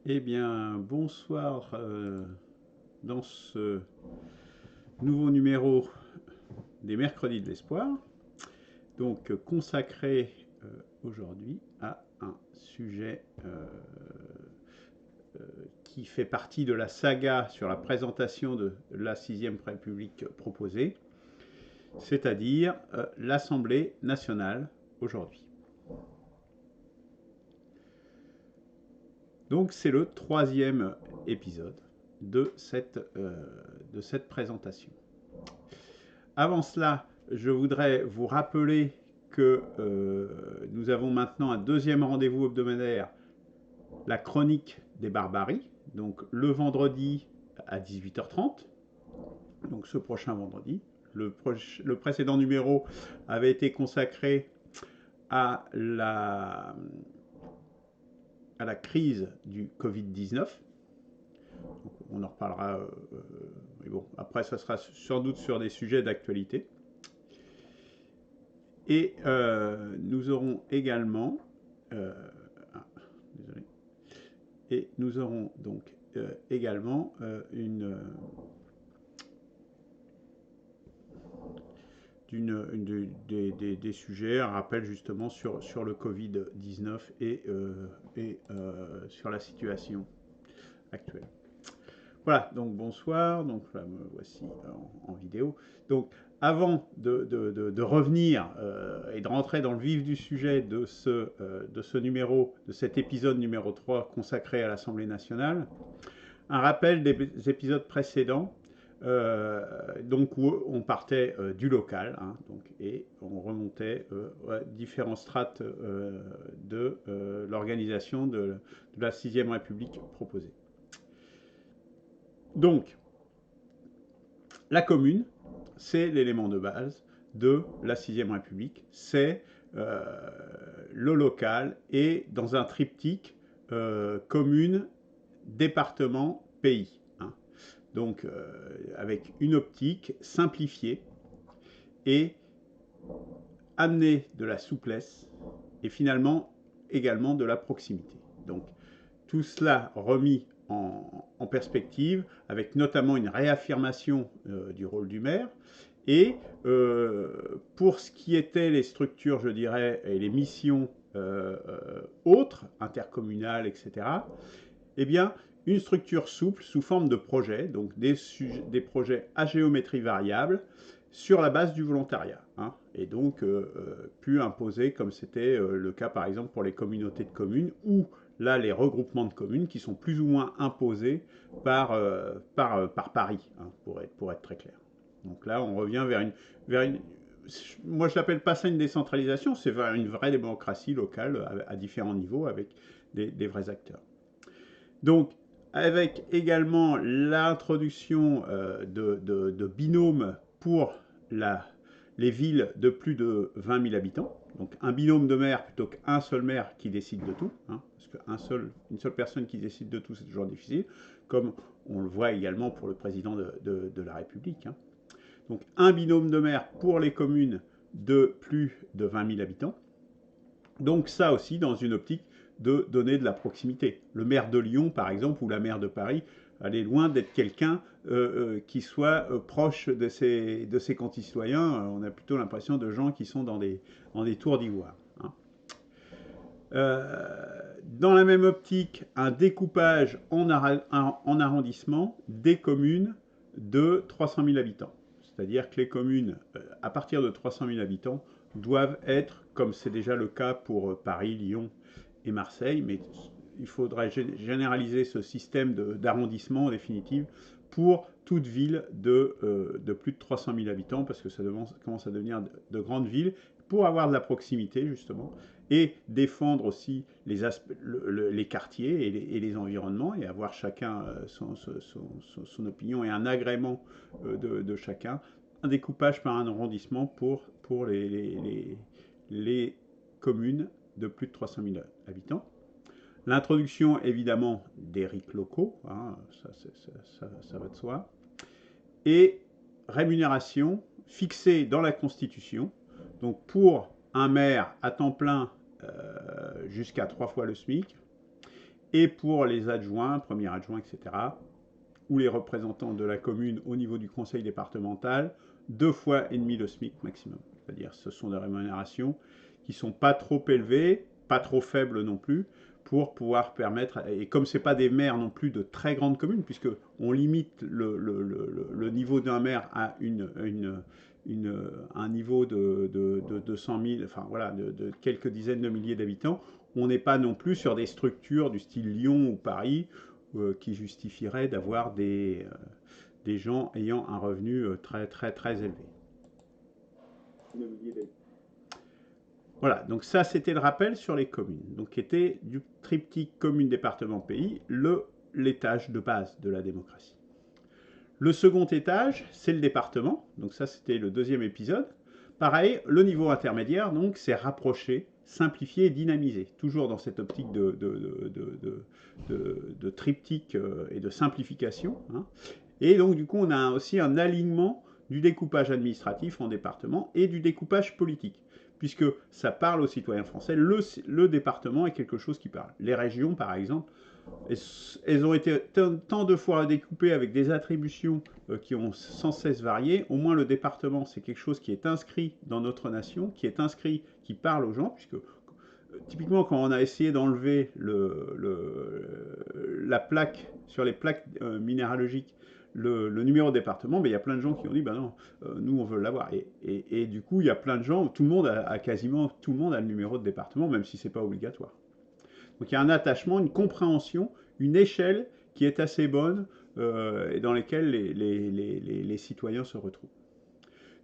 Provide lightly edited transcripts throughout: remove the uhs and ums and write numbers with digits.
Eh bien, bonsoir dans ce nouveau numéro des Mercredis de l'Espoir, donc consacré aujourd'hui à un sujet qui fait partie de la saga sur la présentation de la Sixième République proposée, c'est-à-dire l'Assemblée nationale aujourd'hui. Donc c'est le troisième épisode de cette présentation. Avant cela, je voudrais vous rappeler que nous avons maintenant un deuxième rendez-vous hebdomadaire, la chronique des barbaries, donc le vendredi à 18h30, donc ce prochain vendredi. Le précédent numéro avait été consacré à la crise du Covid-19. On en reparlera, mais bon, après ça sera sans doute sur des sujets d'actualité. Et nous aurons également, désolé, et nous aurons donc également des sujets, un rappel justement sur le Covid-19 et sur la situation actuelle. Voilà, donc bonsoir, donc là me voici en vidéo. Donc avant de revenir et de rentrer dans le vif du sujet de ce numéro, de cet épisode numéro 3 consacré à l'Assemblée nationale, un rappel des épisodes précédents, donc où on partait du local, hein, donc, et on remontait à différents strates de l'organisation de la Sixième République proposée. Donc, la commune, c'est l'élément de base de la Sixième République, c'est le local et dans un triptyque commune, département, pays. Hein. Donc avec une optique simplifiée et amener de la souplesse et finalement également de la proximité. Donc tout cela remis en perspective, avec notamment une réaffirmation du rôle du maire. Et pour ce qui était les structures, je dirais, et les missions autres, intercommunales, etc., eh bien, une structure souple sous forme de projet, donc des projets à géométrie variable, sur la base du volontariat. Hein, et donc pu imposer, comme c'était le cas par exemple pour les communautés de communes, ou là les regroupements de communes qui sont plus ou moins imposés par Paris, hein, pour être très clair. Donc là on revient vers une moi je l'appelle pas ça une décentralisation, c'est vers une vraie démocratie locale à différents niveaux avec des vrais acteurs. Donc, avec également l'introduction de binômes pour les villes de plus de 20 000 habitants. Donc, un binôme de maire plutôt qu'un seul maire qui décide de tout. Hein, parce qu'une seule personne qui décide de tout, c'est toujours difficile. Comme on le voit également pour le président de la République. Hein. Donc, un binôme de maire pour les communes de plus de 20 000 habitants. Donc, ça aussi, dans une optique de donner de la proximité. Le maire de Lyon, par exemple, ou la maire de Paris, elle est loin d'être quelqu'un qui soit proche de ses concitoyens. On a plutôt l'impression de gens qui sont dans des tours d'ivoire. Hein. Dans la même optique, un découpage en arrondissement des communes de 300 000 habitants. C'est-à-dire que les communes, à partir de 300 000 habitants, doivent être, comme c'est déjà le cas pour Paris, Lyon et Marseille, mais il faudrait généraliser ce système d'arrondissement en définitive pour toute ville de plus de 300 000 habitants, parce que ça commence à devenir de grandes villes, pour avoir de la proximité justement, et défendre aussi les quartiers et les environnements, et avoir chacun son opinion et un agrément de chacun, un découpage par un arrondissement pour les communes de plus de 300 000 habitants. L'introduction, évidemment, des RIC locaux, hein, ça va de soi, et rémunération fixée dans la Constitution, donc pour un maire à temps plein jusqu'à 3 fois le SMIC, et pour les adjoints, premiers adjoints, etc., ou les représentants de la commune au niveau du conseil départemental, 2,5 fois le SMIC maximum. C'est-à-dire ce sont des rémunérations qui ne sont pas trop élevées, pas trop faibles non plus, pour pouvoir permettre, et comme ce n'est pas des maires non plus de très grandes communes, puisqu'on limite le niveau d'un maire à un niveau de 200 000, enfin voilà, de quelques dizaines de milliers d'habitants, on n'est pas non plus sur des structures du style Lyon ou Paris, qui justifierait d'avoir des gens ayant un revenu très très très élevé. Voilà, donc ça c'était le rappel sur les communes, donc qui était du triptyque commune, département, pays, l'étage de base de la démocratie. Le second étage, c'est le département, donc ça c'était le deuxième épisode. Pareil, le niveau intermédiaire, donc c'est rapprocher, simplifier et dynamiser, toujours dans cette optique de triptyque et de simplification, hein. Et donc, du coup, on a aussi un alignement du découpage administratif en département et du découpage politique, puisque ça parle aux citoyens français. Le département est quelque chose qui parle. Les régions, par exemple, elles ont été tant de fois découpées avec des attributions qui ont sans cesse varié. Au moins, le département, c'est quelque chose qui est inscrit dans notre nation, qui est inscrit, qui parle aux gens, puisque typiquement, quand on a essayé d'enlever la plaque, sur les plaques minéralogiques, le numéro de département, il y a plein de gens qui ont dit, ben non, nous on veut l'avoir. Et du coup, il y a plein de gens, tout le monde quasiment tout le monde a le numéro de département, même si c'est pas obligatoire. Donc il y a un attachement, une compréhension, une échelle qui est assez bonne et dans lesquelles les citoyens se retrouvent.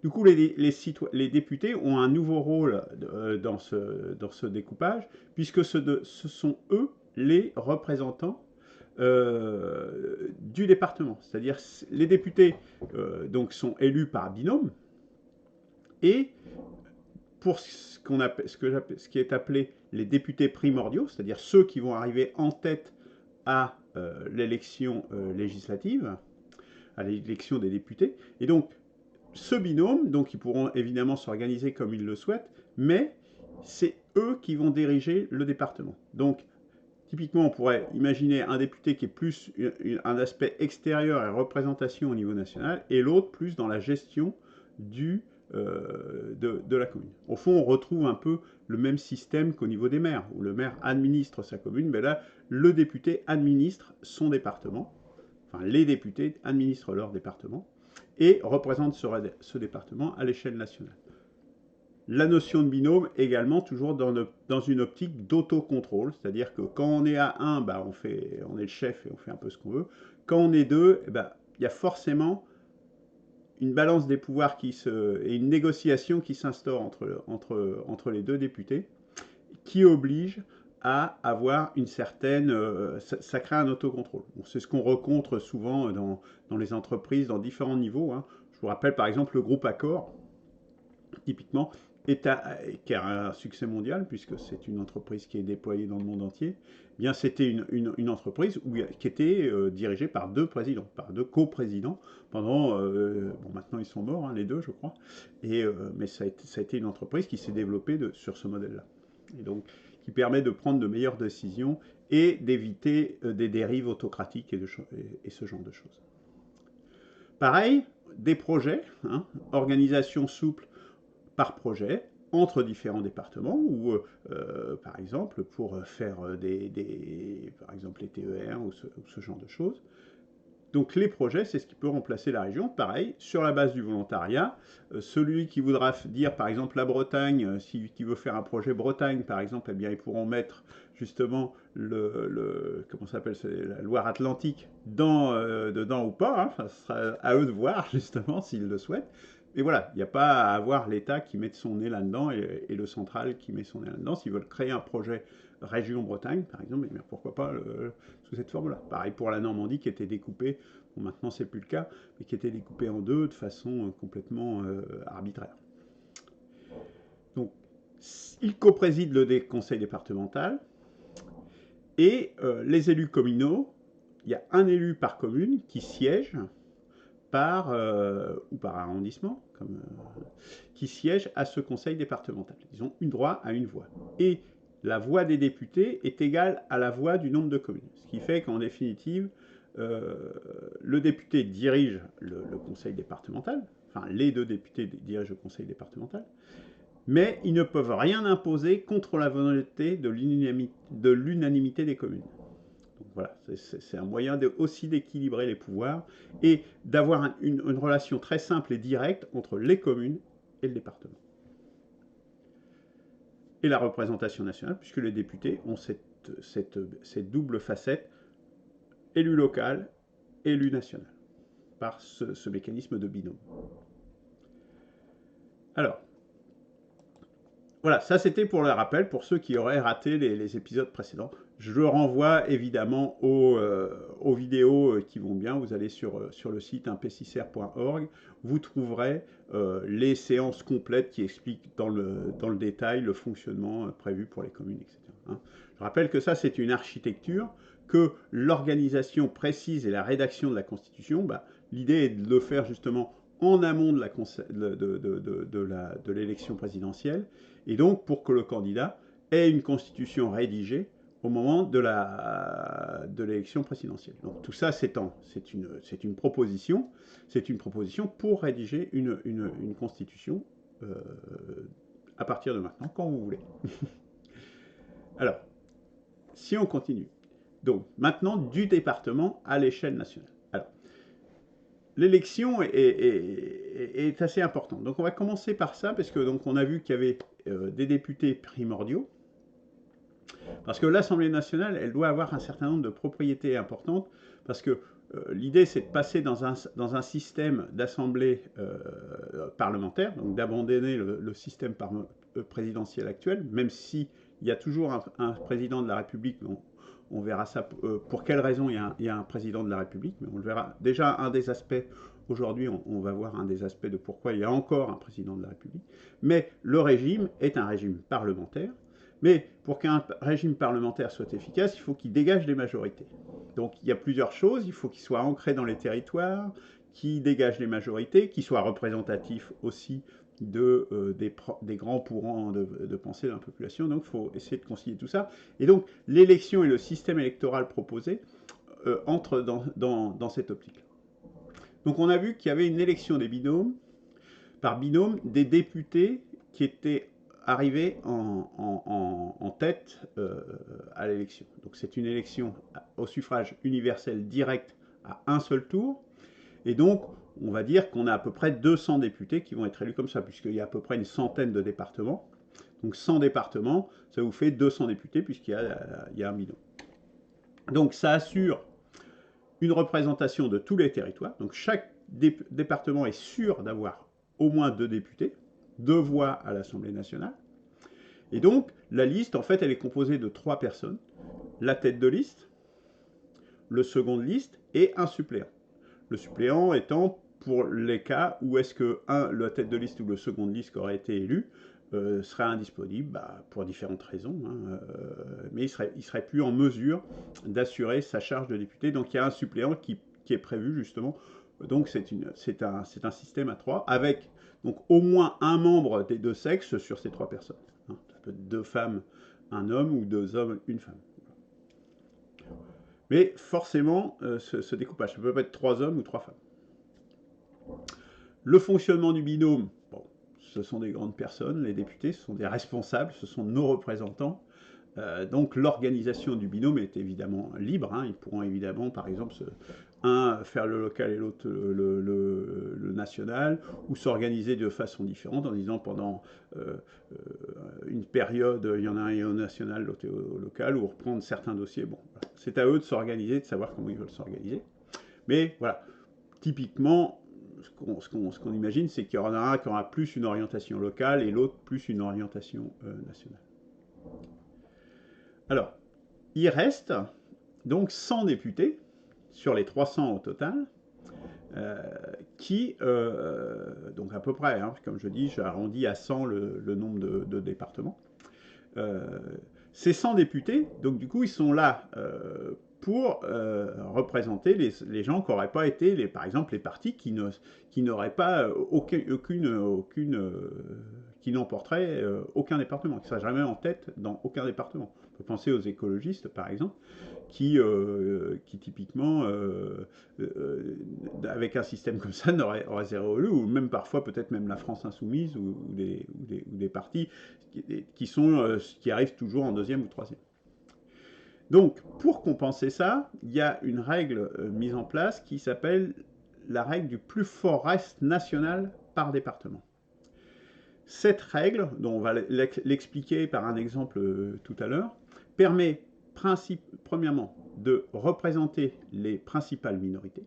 Du coup, les députés ont un nouveau rôle dans ce découpage, puisque ce sont eux les représentants du département. C'est-à-dire les députés donc sont élus par binôme, et pour ce qui est appelé les députés primordiaux, c'est-à-dire ceux qui vont arriver en tête à l'élection législative, à l'élection des députés, et donc ce binôme, donc ils pourront évidemment s'organiser comme ils le souhaitent, mais c'est eux qui vont diriger le département. Donc, typiquement, on pourrait imaginer un député qui est plus un aspect extérieur et représentation au niveau national, et l'autre plus dans la gestion de la commune. Au fond, on retrouve un peu le même système qu'au niveau des maires, où le maire administre sa commune, mais là, le député administre son département, enfin les députés administrent leur département, et représente ce département à l'échelle nationale. La notion de binôme également toujours dans une optique d'autocontrôle, c'est-à-dire que quand on est à 1, on est le chef et on fait un peu ce qu'on veut. Quand on est 2, il y a forcément une balance des pouvoirs et une négociation qui s'instaure entre les deux députés, qui oblige à avoir une certaine... ça crée un autocontrôle. Bon, c'est ce qu'on rencontre souvent dans les entreprises, dans différents niveaux, hein. Je vous rappelle par exemple le groupe Accor, typiquement, qui a un succès mondial, puisque c'est une entreprise qui est déployée dans le monde entier. Eh bien, c'était une entreprise qui était dirigée par deux présidents, par deux coprésidents, pendant... maintenant ils sont morts, hein, les deux, je crois, mais ça a été une entreprise qui s'est développée sur ce modèle-là. Et donc, qui permet de prendre de meilleures décisions et d'éviter des dérives autocratiques et ce genre de choses. Pareil, des projets, hein, organisation souple par projet, entre différents départements, ou par exemple pour faire par exemple les TER ou ce genre de choses. Donc les projets, c'est ce qui peut remplacer la région. Pareil, sur la base du volontariat, celui qui voudra dire, par exemple, la Bretagne, qui veut faire un projet Bretagne, par exemple, eh bien, ils pourront mettre justement comment ça s'appelle, la Loire-Atlantique dedans ou pas. Hein. Enfin, ce sera à eux de voir, justement, s'ils le souhaitent. Mais voilà, il n'y a pas à avoir l'État qui met son nez là-dedans et le central qui met son nez là-dedans. S'ils veulent créer un projet région Bretagne, par exemple, eh bien, pourquoi pas sous cette forme-là. Pareil pour la Normandie qui était découpée, bon, maintenant c'est plus le cas, mais qui était découpée en deux de façon complètement arbitraire. Donc, il co-préside le conseil départemental et les élus communaux, il y a un élu par commune qui siège ou par arrondissement, qui siège à ce conseil départemental. Ils ont droit à une voix. Et la voix des députés est égale à la voix du nombre de communes. Ce qui fait qu'en définitive, le député dirige le conseil départemental, enfin les deux députés dirigent le conseil départemental, mais ils ne peuvent rien imposer contre la volonté de l'unanimité des communes. Donc voilà, c'est un moyen aussi d'équilibrer les pouvoirs et d'avoir une relation très simple et directe entre les communes et le département. Et la représentation nationale, puisque les députés ont cette double facette, élu local, élu national, par ce mécanisme de binôme. Alors, voilà, ça c'était pour le rappel, pour ceux qui auraient raté les épisodes précédents. Je renvoie évidemment aux vidéos qui vont bien. Vous allez sur le site p6r.org, vous trouverez les séances complètes qui expliquent dans le détail le fonctionnement prévu pour les communes, etc. Hein. Je rappelle que ça c'est une architecture, que l'organisation précise et la rédaction de la Constitution, l'idée est de le faire justement en amont de l'élection présidentielle, et donc pour que le candidat ait une constitution rédigée au moment de l'élection présidentielle. Donc tout ça, c'est une proposition pour rédiger une constitution à partir de maintenant, quand vous voulez. Alors, si on continue, donc maintenant du département à l'échelle nationale. Alors, l'élection est assez importante. Donc on va commencer par ça, parce que donc on a vu qu'il y avait des députés primordiaux, parce que l'Assemblée nationale, elle doit avoir un certain nombre de propriétés importantes, parce que l'idée c'est de passer dans un système d'assemblée parlementaire, donc d'abandonner le système présidentiel actuel, même s'il y a toujours un président de la République. On verra ça, pour quelles raisons il y a un président de la République, mais on le verra. Déjà, un des aspects, aujourd'hui, on va voir un des aspects de pourquoi il y a encore un président de la République. Mais le régime est un régime parlementaire. Mais pour qu'un régime parlementaire soit efficace, il faut qu'il dégage des majorités. Donc il y a plusieurs choses. Il faut qu'il soit ancré dans les territoires, qu'il dégage des majorités, qu'il soit représentatif aussi des grands courants de pensée de la population. Donc il faut essayer de concilier tout ça. Et donc l'élection et le système électoral proposé entrent dans cette optique. Donc on a vu qu'il y avait une élection des binômes, par binôme, des députés qui étaient arrivés en tête à l'élection. Donc c'est une élection au suffrage universel direct à un seul tour. Et donc, on va dire qu'on a à peu près 200 députés qui vont être élus comme ça, puisqu'il y a à peu près une centaine de départements. Donc 100 départements, ça vous fait 200 députés, puisqu'il y a un binôme. Donc ça assure une représentation de tous les territoires. Donc chaque département est sûr d'avoir au moins 2 députés, 2 voix à l'Assemblée nationale. Et donc, la liste, en fait, elle est composée de 3 personnes. La tête de liste, le second de liste et un suppléant. Le suppléant étant pour les cas où est-ce que la tête de liste ou le second de liste qui aurait été élu serait indisponible, pour différentes raisons, hein, mais il serait plus en mesure d'assurer sa charge de député. Donc il y a un suppléant qui est prévu justement. Donc c'est un système à 3, avec donc au moins un membre des deux sexes sur ces 3 personnes. Hein. Ça peut être 2 femmes, un homme, ou 2 hommes, une femme. Mais forcément, ce découpage, ça peut pas être 3 hommes ou 3 femmes. Le fonctionnement du binôme, bon, ce sont des grandes personnes, les députés, ce sont des responsables, ce sont nos représentants. Donc l'organisation du binôme est évidemment libre. Hein. Ils pourront évidemment, par exemple, un faire le local et l'autre le national, ou s'organiser de façon différente en disant pendant une période, il y en a un au national, l'autre au local, ou reprendre certains dossiers. Bon, voilà. C'est à eux de s'organiser, de savoir comment ils veulent s'organiser. Mais voilà, typiquement, ce qu'on imagine, c'est qu'il y en a un qui aura plus une orientation locale et l'autre plus une orientation nationale. Alors, il reste donc 100 députés sur les 300 au total, donc à peu près, hein, comme je dis, j'arrondis à 100 le nombre de départements. Ces 100 députés, donc du coup, ils sont là pour représenter les gens qui n'auraient pas été, par exemple, les partis qui n'auraient pas qui qui n'emporterait aucun département, qui ne serait jamais en tête dans aucun département. On peut penser aux écologistes, par exemple, qui typiquement, avec un système comme ça, auraient zéro élu, ou même parfois peut-être même la France insoumise, ou des partis qui arrivent toujours en deuxième ou troisième. Donc, pour compenser ça, il y a une règle mise en place qui s'appelle la règle du plus fort reste national par département. Cette règle, dont on va l'expliquer par un exemple tout à l'heure, permet premièrement de représenter les principales minorités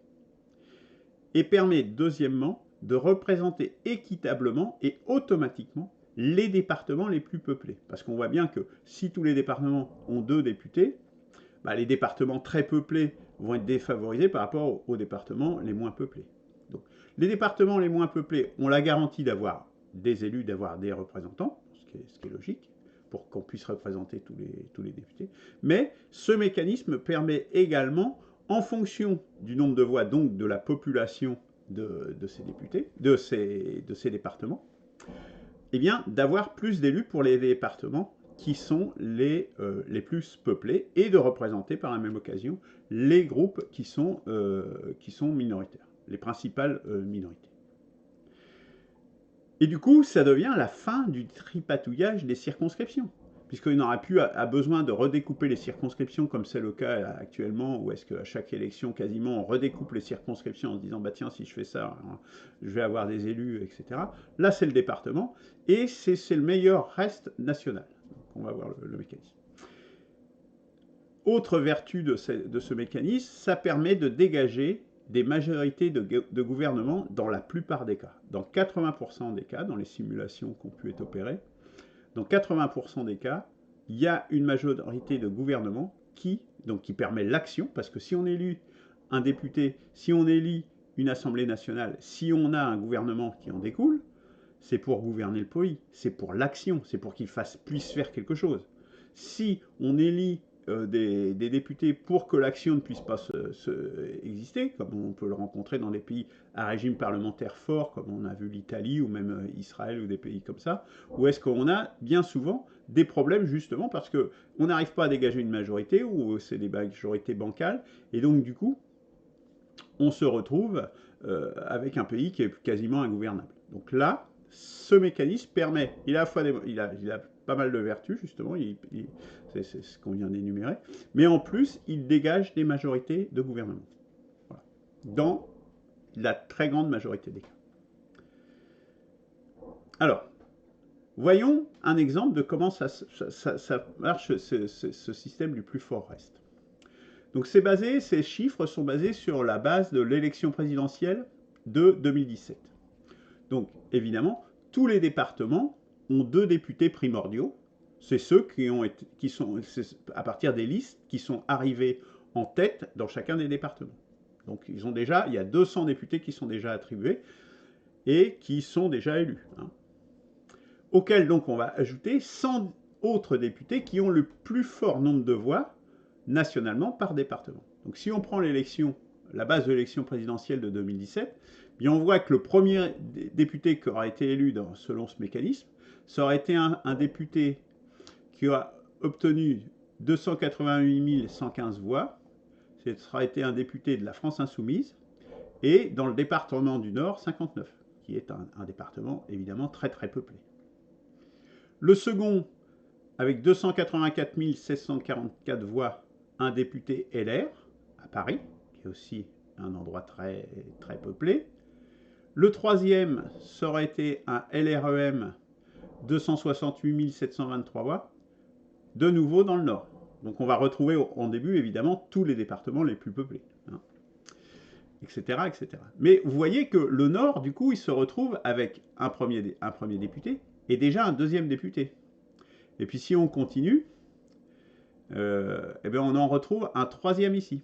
et permet deuxièmement de représenter équitablement et automatiquement les départements les plus peuplés. Parce qu'on voit bien que si tous les départements ont 2 députés, bah, les départements très peuplés vont être défavorisés par rapport aux départements les moins peuplés. Donc, les départements les moins peuplés ont la garantie d'avoir des élus, d'avoir des représentants, ce qui est logique, pour qu'on puisse représenter tous les députés. Mais ce mécanisme permet également, en fonction du nombre de voix, donc de la population de ces députés, de ces départements, eh bien, d'avoir plus d'élus pour les départements qui sont les plus peuplés et de représenter par la même occasion les groupes qui sont minoritaires, les principales minorités. Et du coup, ça devient la fin du tripatouillage des circonscriptions, puisqu'il n'aura plus besoin de redécouper les circonscriptions comme c'est le cas actuellement, où est-ce qu'à chaque élection, quasiment, on redécoupe les circonscriptions en se disant, bah tiens, si je fais ça, je vais avoir des élus, etc. Là, c'est le département, et c'est le meilleur reste national. Donc, on va voir le mécanisme. Autre vertu de ce mécanisme, ça permet de dégager des majorités de gouvernement dans la plupart des cas. Dans 80% des cas, dans les simulations qui ont pu être opérées, dans 80% des cas, il y a une majorité de gouvernement qui permet l'action, parce que si on élit un député, si on élit une assemblée nationale, si on a un gouvernement qui en découle, c'est pour gouverner le pays, c'est pour l'action, c'est pour qu'il puisse faire quelque chose. Si on élit des députés pour que l'action ne puisse pas exister, comme on peut le rencontrer dans des pays à régime parlementaire fort, comme on a vu l'Italie ou même Israël ou des pays comme ça, où est-ce qu'on a bien souvent des problèmes justement parce qu'on n'arrive pas à dégager une majorité, ou c'est des majorités bancales, et donc du coup, on se retrouve avec un pays qui est quasiment ingouvernable. Donc là, ce mécanisme permet, il a pas mal de vertus justement, c'est ce qu'on vient d'énumérer, mais en plus, il dégage des majorités de gouvernement. Voilà. Dans la très grande majorité des cas. Alors, voyons un exemple de comment ça marche, ce système du plus fort reste. Donc ces chiffres sont basés sur la base de l'élection présidentielle de 2017. Donc évidemment, tous les départements ont 2 députés primordiaux. C'est ceux qui sont à partir des listes qui sont arrivés en tête dans chacun des départements. Donc il y a 200 députés qui sont déjà attribués et qui sont déjà élus. Auxquels donc on va ajouter 100 autres députés qui ont le plus fort nombre de voix nationalement par département. Donc si on prend la base de l'élection présidentielle de 2017, bien on voit que le premier député qui aura été élu selon ce mécanisme, ça aurait été un député qui a obtenu 288 115 voix, ça aurait été un député de la France insoumise, et dans le département du Nord, 59, qui est un département évidemment très très peuplé. Le second, avec 284 744 voix, un député LR à Paris, qui est aussi un endroit très, très peuplé. Le troisième, ça aurait été un LREM, 268 723 voix, de nouveau dans le Nord. Donc on va retrouver en début, évidemment, tous les départements les plus peuplés, etc., etc. Mais vous voyez que le Nord, du coup, il se retrouve avec un premier député et déjà un deuxième député. Et puis si on continue, eh bien on en retrouve un troisième ici.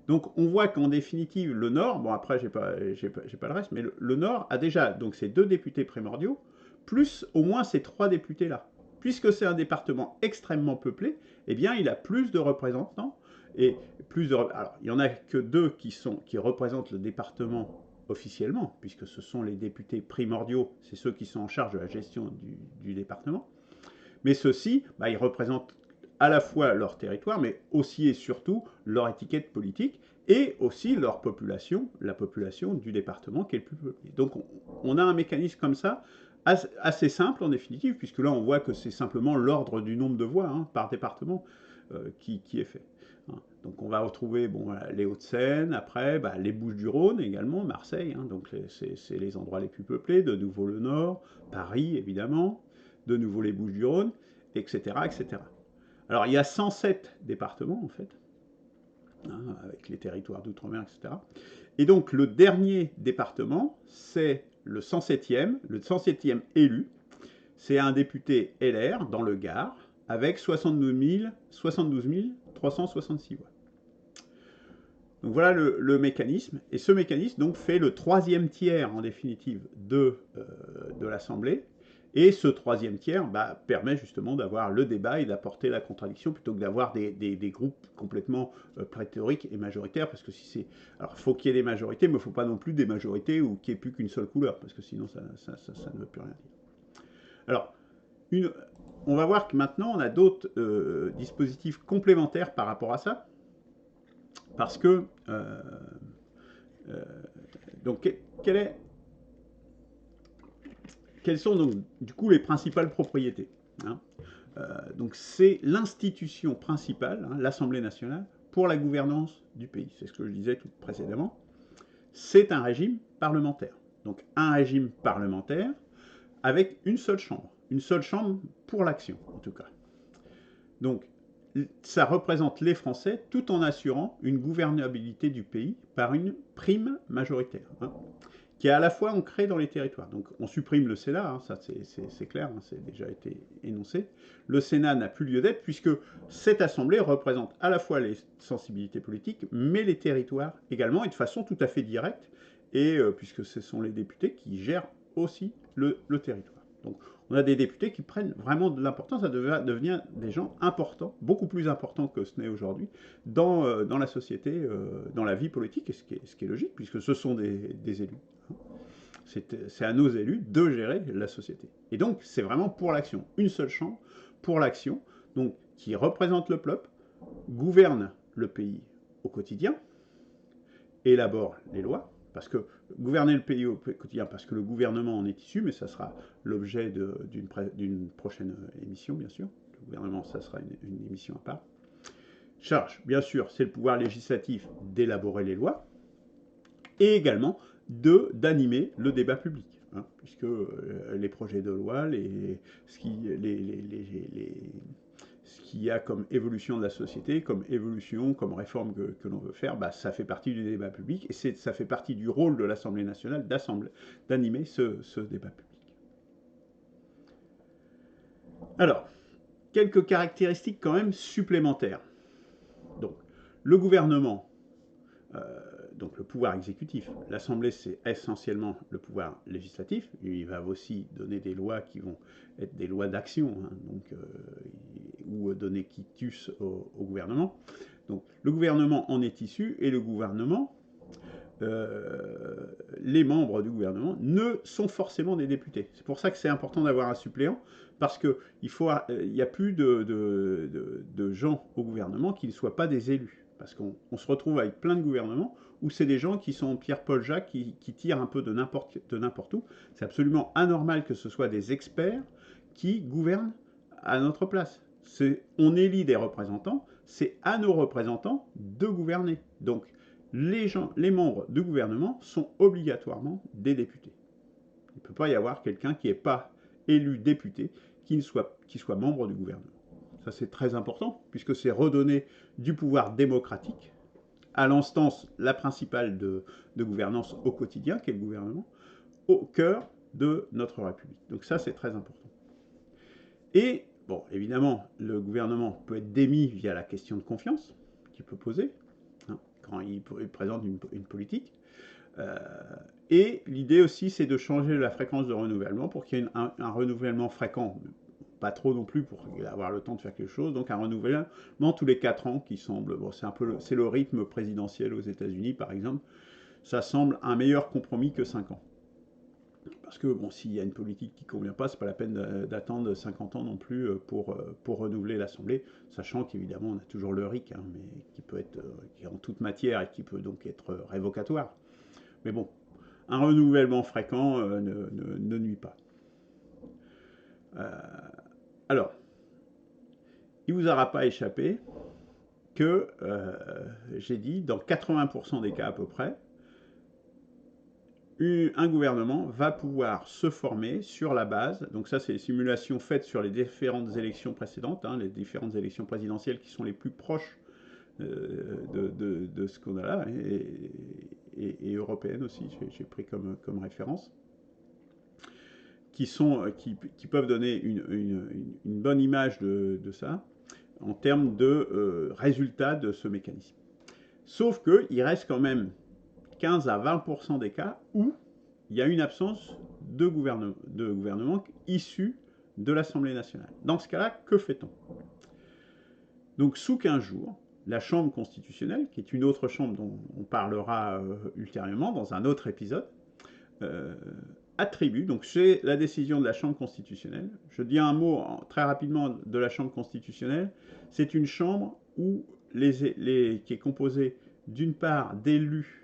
Donc on voit qu'en définitive, le Nord, bon après j'ai pas le reste, mais le Nord a déjà donc ces 2 députés primordiaux, plus au moins ces 3 députés-là. Puisque c'est un département extrêmement peuplé, eh bien il a plus de représentants, et alors il n'y en a que 2 qui représentent le département officiellement, puisque ce sont les députés primordiaux, c'est ceux qui sont en charge de la gestion du département. Mais ceux-ci, ils représentent à la fois leur territoire, mais aussi et surtout leur étiquette politique, et aussi leur population, la population du département qui est le plus peuplé. Donc on a un mécanisme comme ça, assez simple en définitive, puisque là on voit que c'est simplement l'ordre du nombre de voix par département qui est fait. Donc on va retrouver les Hauts-de-Seine, après les Bouches-du-Rhône également, Marseille, donc c'est les endroits les plus peuplés, de nouveau le Nord, Paris évidemment, de nouveau les Bouches-du-Rhône, etc., etc. Alors il y a 107 départements en fait, avec les territoires d'outre-mer, etc. Et donc le dernier département, c'est le 107e élu, c'est un député LR dans le Gard, avec 72 366 voix. Donc voilà le mécanisme, et ce mécanisme donc fait le troisième tiers en définitive de l'Assemblée, et ce troisième tiers permet justement d'avoir le débat et d'apporter la contradiction plutôt que d'avoir des groupes complètement pléthoriques et majoritaires, parce que si c'est... Alors il faut qu'il y ait des majorités, mais il ne faut pas non plus des majorités ou qu'il n'y ait plus qu'une seule couleur, parce que sinon ça ne veut plus rien dire. Alors, on va voir que maintenant on a d'autres dispositifs complémentaires par rapport à ça, parce que donc quelles sont donc du coup les principales propriétés, donc c'est l'institution principale, l'Assemblée nationale, pour la gouvernance du pays. C'est ce que je disais tout précédemment. C'est un régime parlementaire. Donc un régime parlementaire avec une seule chambre pour l'action en tout cas. Donc ça représente les Français tout en assurant une gouvernabilité du pays par une prime majoritaire, qui est à la fois ancrée dans les territoires. Donc on supprime le Sénat, ça c'est clair, c'est déjà été énoncé. Le Sénat n'a plus lieu d'être puisque cette Assemblée représente à la fois les sensibilités politiques, mais les territoires également, et de façon tout à fait directe, et puisque ce sont les députés qui gèrent aussi le territoire. Donc on a des députés qui prennent vraiment de l'importance, ça devient des gens importants, beaucoup plus importants que ce n'est aujourd'hui, dans la société, dans la vie politique, et ce qui est logique, puisque ce sont des élus. C'est à nos élus de gérer la société. Et donc c'est vraiment pour l'action, une seule chambre pour l'action, donc qui représente le peuple, gouverne le pays au quotidien, élabore les lois, parce que gouverner le pays au quotidien, parce que le gouvernement en est issu, mais ça sera l'objet d'une prochaine émission, bien sûr. Le gouvernement, ça sera une émission à part. Charge, bien sûr, c'est le pouvoir législatif d'élaborer les lois, et également d'animer le débat public, puisque les projets de loi, ce qu'il y a comme évolution de la société, comme évolution, comme réforme que l'on veut faire, ça fait partie du débat public, et ça fait partie du rôle de l'Assemblée nationale d'animer ce débat public. Alors, quelques caractéristiques quand même supplémentaires. Donc, le gouvernement, donc le pouvoir exécutif. L'Assemblée, c'est essentiellement le pouvoir législatif. Il va aussi donner des lois qui vont être des lois d'action, ou donner quitus au gouvernement. Donc le gouvernement en est issu, et le gouvernement, les membres du gouvernement ne sont forcément des députés. C'est pour ça que c'est important d'avoir un suppléant, parce qu'il n'y a plus de gens au gouvernement qui ne soient pas des élus. Parce qu'on se retrouve avec plein de gouvernements où c'est des gens qui sont Pierre-Paul Jacques, qui tirent un peu de n'importe où. C'est absolument anormal que ce soit des experts qui gouvernent à notre place. On élit des représentants, c'est à nos représentants de gouverner. Donc les membres du gouvernement sont obligatoirement des députés. Il ne peut pas y avoir quelqu'un qui n'est pas élu député qui soit membre du gouvernement. Ça, c'est très important, puisque c'est redonner du pouvoir démocratique à l'instance la principale de gouvernance au quotidien, qui est le gouvernement, au cœur de notre République. Donc ça, c'est très important. Et, bon, évidemment, le gouvernement peut être démis via la question de confiance qu'il peut poser, quand il présente une politique. Et l'idée aussi, c'est de changer la fréquence de renouvellement pour qu'il y ait un renouvellement fréquent, pas trop non plus pour avoir le temps de faire quelque chose, donc un renouvellement tous les 4 ans qui semble, c'est le rythme présidentiel aux États-Unis par exemple, ça semble un meilleur compromis que 5 ans. Parce que bon, s'il y a une politique qui ne convient pas, ce n'est pas la peine d'attendre 50 ans non plus pour renouveler l'Assemblée, sachant qu'évidemment on a toujours le RIC, hein, mais qui peut être qui est en toute matière et qui peut donc être révocatoire. Mais bon, un renouvellement fréquent ne nuit pas. Alors, il ne vous aura pas échappé que, j'ai dit, dans 80% des cas à peu près, un gouvernement va pouvoir se former sur la base, donc ça c'est les simulations faites sur les différentes élections précédentes, hein, les différentes élections présidentielles qui sont les plus proches de ce qu'on a là, et européennes aussi, j'ai pris comme référence, qui peuvent donner une bonne image de ça en termes de résultats de ce mécanisme. Sauf qu'il reste quand même 15 à 20% des cas où il y a une absence de gouvernement issu de l'Assemblée nationale. Dans ce cas-là, que fait-on? Donc, sous 15 jours, la Chambre constitutionnelle, qui est une autre chambre dont on parlera ultérieurement dans un autre épisode, attribue, donc c'est la décision de la Chambre constitutionnelle. Je dis un mot très rapidement de la Chambre constitutionnelle. C'est une chambre où qui est composée d'une part d'élus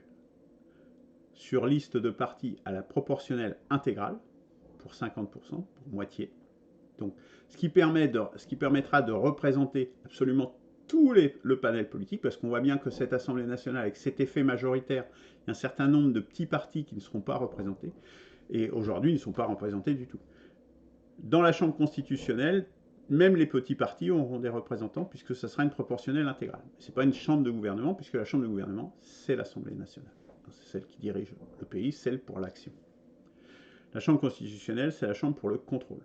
sur liste de partis à la proportionnelle intégrale, pour 50%, pour moitié. Donc, ce qui permettra de représenter absolument tout le panel politique, parce qu'on voit bien que cette Assemblée nationale, avec cet effet majoritaire, il y a un certain nombre de petits partis qui ne seront pas représentés, et aujourd'hui ne sont pas représentés du tout. Dans la Chambre constitutionnelle, même les petits partis auront des représentants, puisque ce sera une proportionnelle intégrale. Ce n'est pas une chambre de gouvernement, puisque la chambre de gouvernement, c'est l'Assemblée nationale. C'est celle qui dirige le pays, celle pour l'action. La Chambre constitutionnelle, c'est la chambre pour le contrôle.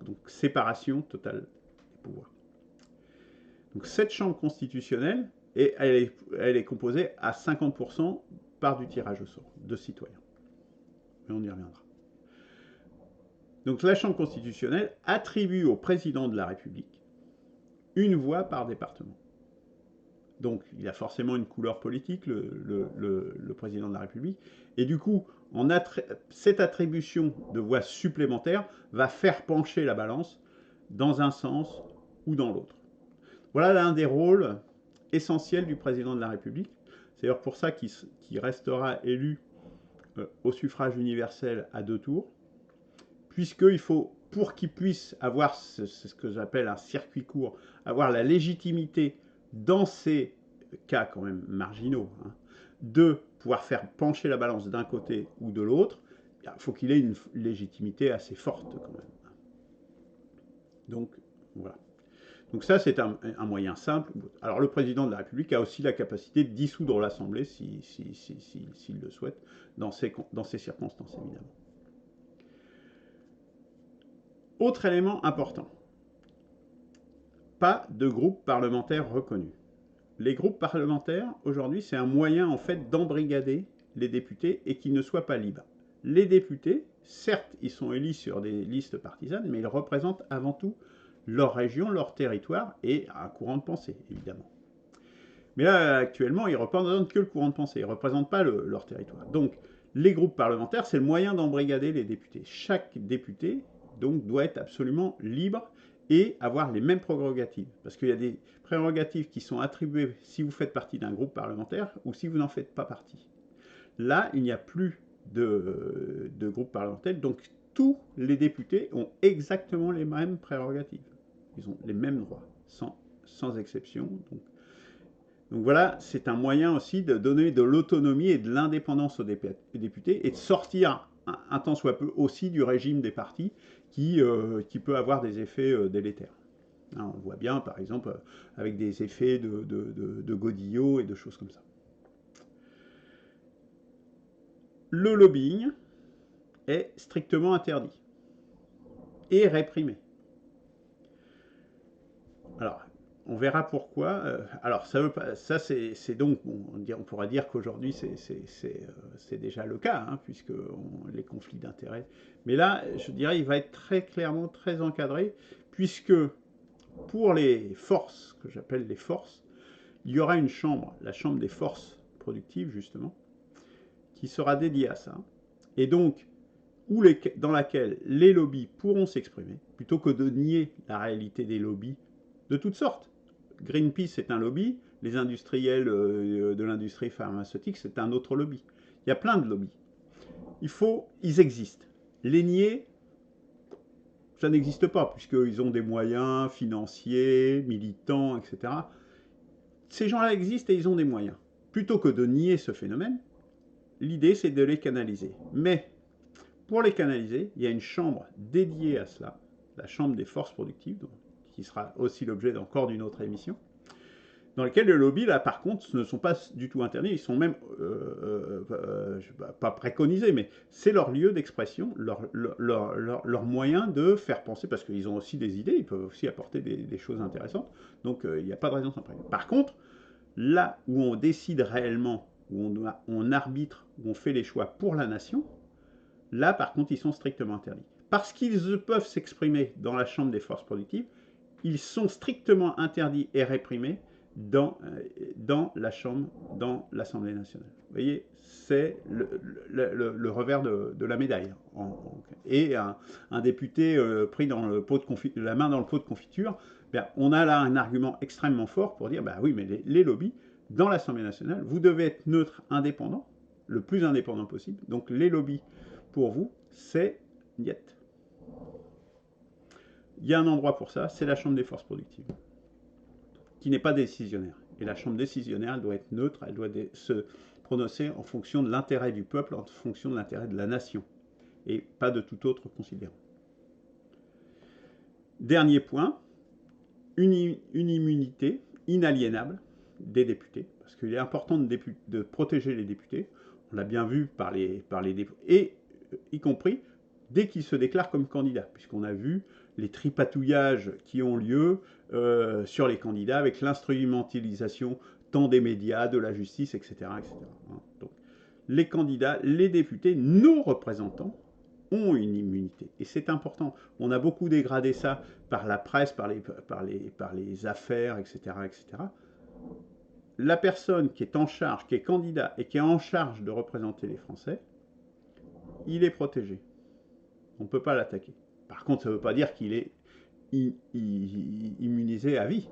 Donc, séparation totale des pouvoirs. Donc, cette Chambre constitutionnelle, elle est composée à 50% par du tirage au sort de citoyens. Mais on y reviendra. Donc, la Chambre constitutionnelle attribue au président de la République une voix par département. Donc, il a forcément une couleur politique, le président de la République. Et du coup, cette attribution de voix supplémentaires va faire pencher la balance dans un sens ou dans l'autre. Voilà l'un des rôles essentiels du président de la République. C'est d'ailleurs pour ça qu'il restera élu au suffrage universel à 2 tours, puisqu'il faut, pour qu'il puisse avoir, c'est ce que j'appelle un circuit court, avoir la légitimité dans ces cas quand même marginaux, hein, de pouvoir faire pencher la balance d'un côté ou de l'autre, il faut qu'il ait une légitimité assez forte quand même. Donc, voilà. Donc ça, c'est un moyen simple. Alors, le président de la République a aussi la capacité de dissoudre l'Assemblée, s'il le souhaite, dans ces circonstances, évidemment. Autre élément important. Pas de groupe parlementaire reconnu. Les groupes parlementaires, aujourd'hui, c'est un moyen, en fait, d'embrigader les députés et qu'ils ne soient pas libres. Les députés, certes, ils sont élus sur des listes partisanes, mais ils représentent avant tout leur région, leur territoire et un courant de pensée, évidemment. Mais là, actuellement, ils ne représentent que le courant de pensée, ils ne représentent pas leur territoire. Donc, les groupes parlementaires, c'est le moyen d'embrigader les députés. Chaque député, donc, doit être absolument libre et avoir les mêmes prérogatives. Parce qu'il y a des prérogatives qui sont attribuées si vous faites partie d'un groupe parlementaire ou si vous n'en faites pas partie. Là, il n'y a plus de groupe parlementaire, donc tous les députés ont exactement les mêmes prérogatives. Ils ont les mêmes droits, sans exception. Donc voilà, c'est un moyen aussi de donner de l'autonomie et de l'indépendance aux députés et de sortir un tant soit peu aussi du régime des partis qui peut avoir des effets délétères. Hein, on le voit bien, par exemple, avec des effets de godillot et de choses comme ça. Le lobbying est strictement interdit et réprimé. Alors, on verra pourquoi. Alors, ça c'est donc, on pourra dire qu'aujourd'hui c'est déjà le cas, hein, puisque les conflits d'intérêts. Mais là, je dirais, il va être très clairement très encadré, puisque pour les forces, que j'appelle les forces, il y aura une chambre, la chambre des forces productives, justement, qui sera dédiée à ça, et donc dans laquelle les lobbies pourront s'exprimer, plutôt que de nier la réalité des lobbies de toutes sortes. Greenpeace est un lobby, les industriels de l'industrie pharmaceutique, c'est un autre lobby. Il y a plein de lobbies. Ils existent. Les nier, ça n'existe pas, puisqu'ils ont des moyens financiers, militants, etc. Ces gens-là existent et ils ont des moyens. Plutôt que de nier ce phénomène, l'idée c'est de les canaliser. Mais pour les canaliser, il y a une chambre dédiée à cela, la chambre des forces productives, qui sera aussi l'objet encore d'une autre émission, dans lesquelles les lobbies, là, par contre, ne sont pas du tout interdits, ils sont même, pas préconisés, mais c'est leur lieu d'expression, leur moyen de faire penser, parce qu'ils ont aussi des idées, ils peuvent aussi apporter des choses intéressantes, donc il n'y a pas de raison sans prévenir. Par contre, là où on décide réellement, où on arbitre, où on fait les choix pour la nation, là, par contre, ils sont strictement interdits. Parce qu'ils peuvent s'exprimer dans la chambre des forces productives, ils sont strictement interdits et réprimés dans la chambre, dans l'Assemblée nationale. Vous voyez, c'est le revers de la médaille. Et un député pris dans le pot de la main dans le pot de confiture, bien, on a là un argument extrêmement fort pour dire, bah oui, mais les lobbies, dans l'Assemblée nationale, vous devez être neutre, indépendant, le plus indépendant possible. Donc les lobbies, pour vous, c'est niet. Il y a un endroit pour ça, c'est la Chambre des forces productives, qui n'est pas décisionnaire. Et la Chambre décisionnaire, elle doit être neutre, elle doit se prononcer en fonction de l'intérêt du peuple, en fonction de l'intérêt de la nation, et pas de tout autre considérant. Dernier point, une immunité inaliénable des députés, parce qu'il est important de protéger les députés, on l'a bien vu par les députés, et y compris dès qu'ils se déclarent comme candidats, puisqu'on a vu les tripatouillages qui ont lieu sur les candidats avec l'instrumentalisation tant des médias, de la justice, etc. etc. Donc, les candidats, les députés, nos représentants ont une immunité. Et c'est important. On a beaucoup dégradé ça par la presse, par les affaires, etc., etc. La personne qui est en charge, qui est candidat et qui est en charge de représenter les Français, il est protégé. On ne peut pas l'attaquer. Par contre, ça ne veut pas dire qu'il est immunisé à vie.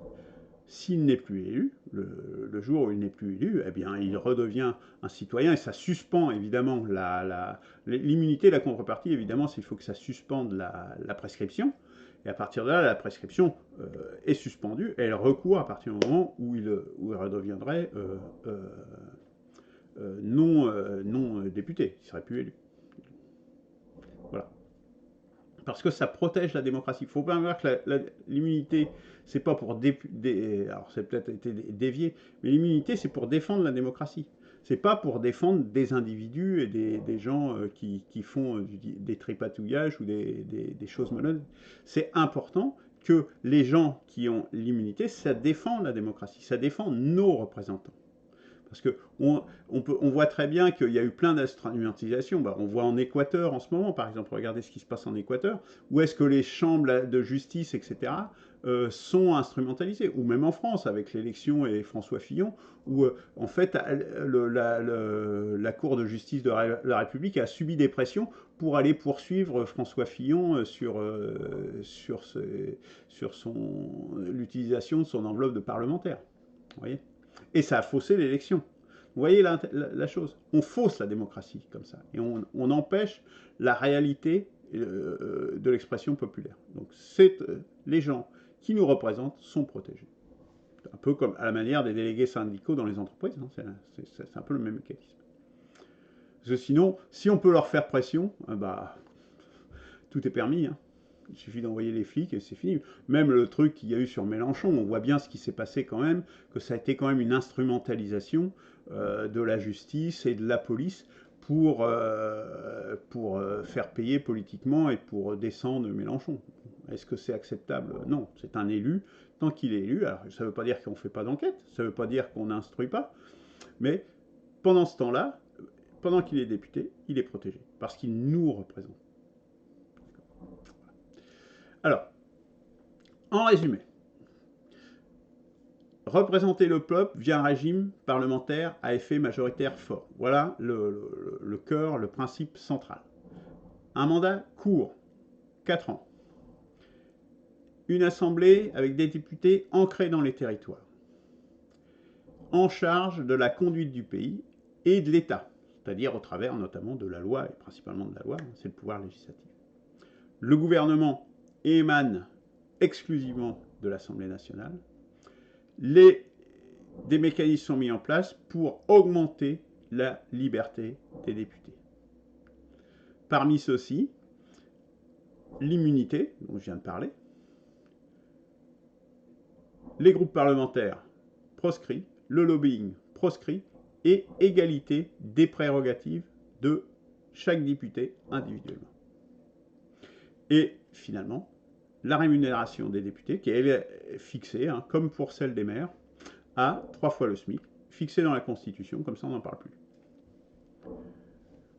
S'il n'est plus élu, le jour où il n'est plus élu, eh bien, il redevient un citoyen et ça suspend évidemment l'immunité, la contrepartie, évidemment, c'est qu'il faut que ça suspende la prescription. Et à partir de là, la prescription est suspendue et elle recourt à partir du moment où il redeviendrait non député, il ne serait plus élu. Voilà. Parce que ça protège la démocratie. Il ne faut pas voir que l'immunité, c'est pas pour alors c'est peut-être été dévié, mais l'immunité, c'est pour défendre la démocratie. C'est pas pour défendre des individus et des gens qui font des tripatouillages ou des choses malhonnêtes. C'est important que les gens qui ont l'immunité, ça défend la démocratie, ça défend nos représentants. Parce qu'on voit très bien qu'il y a eu plein d'instrumentalisation. On voit en Équateur en ce moment, par exemple, regardez ce qui se passe en Équateur, où est-ce que les chambres de justice, etc., sont instrumentalisées. Ou même en France, avec l'élection et François Fillon, où en fait la Cour de justice de la République a subi des pressions pour aller poursuivre François Fillon sur l'utilisation de son enveloppe de parlementaire. Vous voyez ? Et ça a faussé l'élection. Vous voyez la chose. On fausse la démocratie comme ça. Et on empêche la réalité de l'expression populaire. Donc les gens qui nous représentent sont protégés. Un peu comme à la manière des délégués syndicaux dans les entreprises. Hein, c'est un peu le même mécanisme. Parce que sinon, si on peut leur faire pression, tout est permis. Hein. Il suffit d'envoyer les flics et c'est fini. Même le truc qu'il y a eu sur Mélenchon, on voit bien ce qui s'est passé quand même, que ça a été quand même une instrumentalisation de la justice et de la police pour faire payer politiquement et pour descendre Mélenchon. Est-ce que c'est acceptable? Non, c'est un élu. Tant qu'il est élu, alors ça ne veut pas dire qu'on ne fait pas d'enquête, ça ne veut pas dire qu'on n'instruit pas, mais pendant ce temps-là, pendant qu'il est député, il est protégé, parce qu'il nous représente. Alors, en résumé, représenter le peuple via un régime parlementaire à effet majoritaire fort. Voilà le cœur, le principe central. Un mandat court, 4 ans. Une assemblée avec des députés ancrés dans les territoires, en charge de la conduite du pays et de l'État, c'est-à-dire au travers notamment de la loi, et principalement de la loi, c'est le pouvoir législatif. Le gouvernement émane exclusivement de l'Assemblée nationale. Des mécanismes sont mis en place pour augmenter la liberté des députés. Parmi ceux-ci, l'immunité, dont je viens de parler, les groupes parlementaires proscrits, le lobbying proscrit et égalité des prérogatives de chaque député individuellement. Et finalement, la rémunération des députés, qui est fixée, comme pour celle des maires, à 3 fois le SMIC, fixée dans la Constitution, comme ça on n'en parle plus.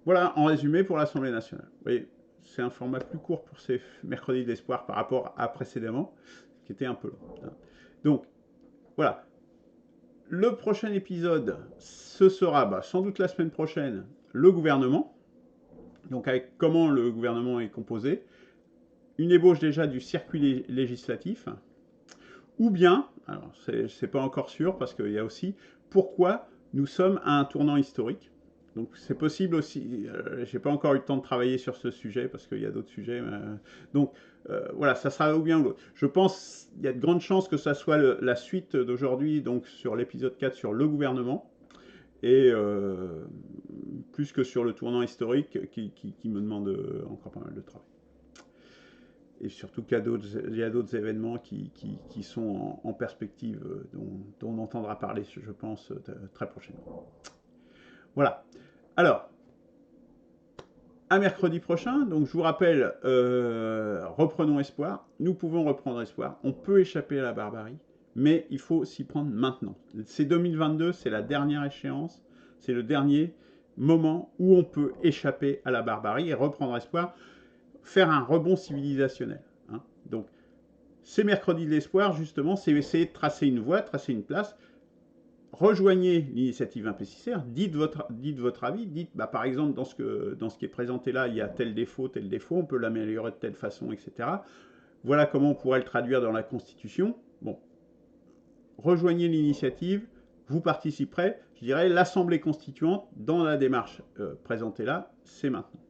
Voilà, en résumé pour l'Assemblée nationale. Vous voyez, c'est un format plus court pour ces mercredis de l'espoir par rapport à précédemment, qui était un peu long. Donc, voilà. Le prochain épisode, ce sera sans doute la semaine prochaine, le gouvernement. Donc, avec comment le gouvernement est composé. Une ébauche déjà du circuit législatif. Ou bien, alors c'est pas encore sûr, parce qu'il y a aussi pourquoi nous sommes à un tournant historique. Donc c'est possible aussi, j'ai pas encore eu le temps de travailler sur ce sujet, parce qu'il y a d'autres sujets. Donc voilà, ça sera ou bien ou l'autre. Je pense qu'il y a de grandes chances que ça soit la suite d'aujourd'hui, donc sur l'épisode 4 sur le gouvernement, et plus que sur le tournant historique qui me demande encore pas mal de travail. Et surtout qu'il y a d'autres événements qui sont en perspective, dont on entendra parler, je pense, très prochainement. Voilà. Alors, à mercredi prochain, donc je vous rappelle, reprenons espoir. Nous pouvons reprendre espoir. On peut échapper à la barbarie, mais il faut s'y prendre maintenant. C'est 2022, c'est la dernière échéance, c'est le dernier moment où on peut échapper à la barbarie et reprendre espoir, faire un rebond civilisationnel. Donc, ces mercredis de l'espoir, justement, c'est essayer de tracer une voie, tracer une place. Rejoignez l'initiative Impécicère, dites votre avis, dites, par exemple, dans ce qui est présenté là, il y a tel défaut, on peut l'améliorer de telle façon, etc. Voilà comment on pourrait le traduire dans la Constitution. Bon, rejoignez l'initiative, vous participerez, je dirais, l'Assemblée constituante, dans la démarche présentée là, c'est maintenant.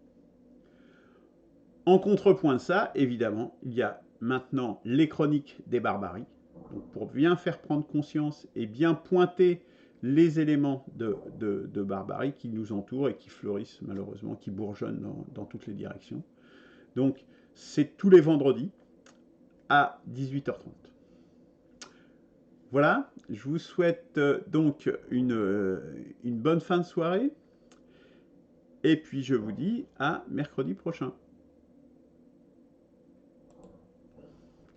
En contrepoint de ça, évidemment, il y a maintenant les chroniques des barbaries. Donc pour bien faire prendre conscience et bien pointer les éléments de barbarie qui nous entourent et qui fleurissent malheureusement, qui bourgeonnent dans toutes les directions. Donc c'est tous les vendredis à 18h30. Voilà, je vous souhaite donc une bonne fin de soirée. Et puis je vous dis à mercredi prochain.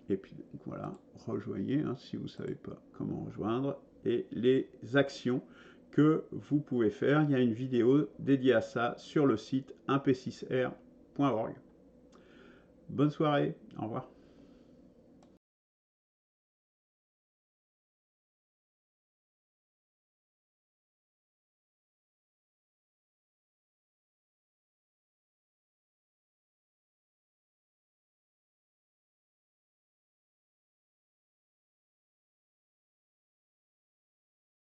Et puis voilà, rejoignez si vous ne savez pas comment rejoindre, et les actions que vous pouvez faire. Il y a une vidéo dédiée à ça sur le site imp6r.org. Bonne soirée, au revoir.